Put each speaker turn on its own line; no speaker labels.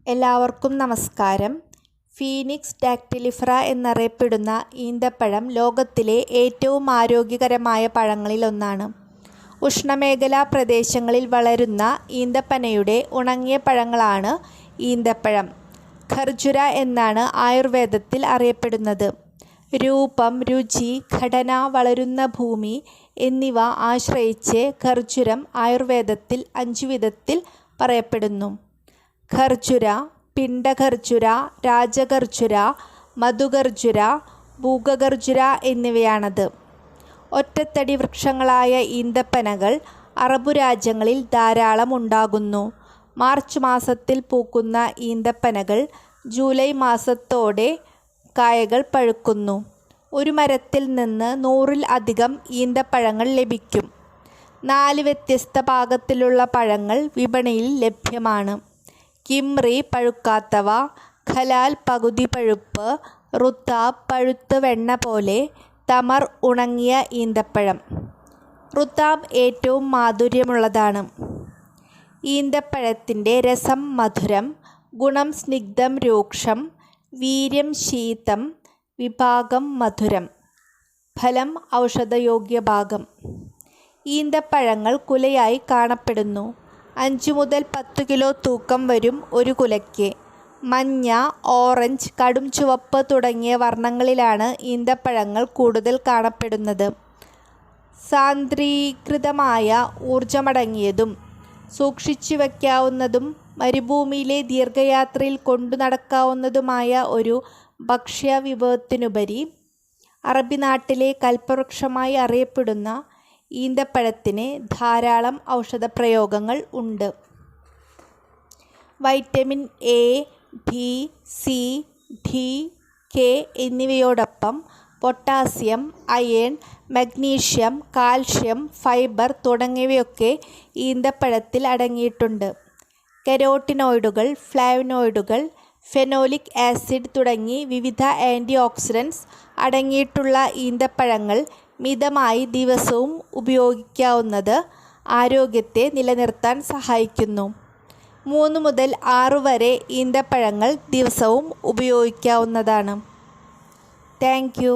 എല്ലാവർക്കും നമസ്കാരം. ഫീനിക്സ് ഡാക്ടിലിഫറ എന്നറിയപ്പെടുന്ന ഈന്തപ്പഴം ലോകത്തിലെ ഏറ്റവും ആരോഗ്യകരമായ പഴങ്ങളിലൊന്നാണ്. ഉഷ്ണമേഖലാ പ്രദേശങ്ങളിൽ വളരുന്ന ഈന്തപ്പനയുടെ ഉണങ്ങിയ പഴങ്ങളാണ് ഈന്തപ്പഴം. ഖർജുര എന്നാണ് ആയുർവേദത്തിൽ അറിയപ്പെടുന്നത്. രൂപം, രുചി, ഘടന, വളരുന്ന ഭൂമി എന്നിവ ആശ്രയിച്ച് ഖർജുരം ആയുർവേദത്തിൽ 5 വിധത്തിൽ പറയപ്പെടുന്നു. ഖർജുര, പിണ്ടഖർജുര, രാജഖർജുര, മധുഖർജുര, ഭൂഖർജുര എന്നിവയാണത്. ഒറ്റത്തടി വൃക്ഷങ്ങളായ ഈന്തപ്പനകൾ അറബു രാജ്യങ്ങളിൽ ധാരാളം ഉണ്ടാകുന്നു. മാർച്ച് മാസത്തിൽ പൂക്കുന്ന ഈന്തപ്പനകൾ ജൂലൈ മാസത്തോടെ കായകൾ പഴുക്കുന്നു. ഒരു മരത്തിൽ നിന്ന് 100-ൽ അധികം ഈന്തപ്പഴങ്ങൾ ലഭിക്കും. 4 വ്യത്യസ്ത പാകത്തിലുള്ള പഴങ്ങൾ വിപണിയിൽ ലഭ്യമാണ്. കിമ്രി പഴുക്കാത്തവ, ഖലാൽ പകുതി പഴുപ്പ്, റുത്താബ് പഴുത്ത വെണ്ണ പോലെ, തമർ ഉണങ്ങിയ ഈന്തപ്പഴം. റുത്താബ് ഏറ്റവും മാധുര്യമുള്ളതാണ്. ഈന്തപ്പഴത്തിൻ്റെ രസം മധുരം, ഗുണം സ്നിഗ്ധം രൂക്ഷം, വീര്യം ശീതം, വിഭാഗം മധുരം, ഫലം ഔഷധയോഗ്യഭാഗം. ഈന്തപ്പഴങ്ങൾ കുലയായി കാണപ്പെടുന്നു. 5 മുതൽ 10 കിലോ തൂക്കം വരും ഒരു കുലയ്ക്ക്. മഞ്ഞ, ഓറഞ്ച്, കടും ചുവപ്പ് തുടങ്ങിയ വർണ്ണങ്ങളിലാണ് ഈന്തപ്പഴങ്ങൾ കൂടുതൽ കാണപ്പെടുന്നത്. സാന്ദ്രീകൃതമായ ഊർജ്ജമടങ്ങിയതും സൂക്ഷിച്ചു വയ്ക്കാവുന്നതും മരുഭൂമിയിലെ ദീർഘയാത്രയിൽ കൊണ്ടു നടക്കാവുന്നതുമായ ഒരു ഭക്ഷ്യവിഭവത്തിനുപരി അറബി നാട്ടിലെ കൽപ്പവൃക്ഷമായി അറിയപ്പെടുന്ന ഈന്തപ്പഴത്തിന് ധാരാളം ഔഷധപ്രയോഗങ്ങൾ ഉണ്ട്. Vitamin A, B, C, D, K എന്നിവയോടൊപ്പം potassium, iron, magnesium, calcium, fibre തുടങ്ങിയവയൊക്കെ ഈന്തപ്പഴത്തിൽ അടങ്ങിയിട്ടുണ്ട്. കരോട്ടിനോയിഡുകൾ, ഫ്ലാവനോയിഡുകൾ, ഫെനോലിക് ആസിഡ് തുടങ്ങി വിവിധ ആൻറ്റി ഓക്സിഡൻസ് അടങ്ങിയിട്ടുള്ള ഈന്തപ്പഴങ്ങൾ മിതമായി ദിവസവും ഉപയോഗിക്കാവുന്നത് ആരോഗ്യത്തെ നിലനിർത്താൻ സഹായിക്കുന്നു. 3 മുതൽ 6 വരെ ഈന്തപ്പഴങ്ങൾ ദിവസവും ഉപയോഗിക്കാവുന്നതാണ്. Thank you.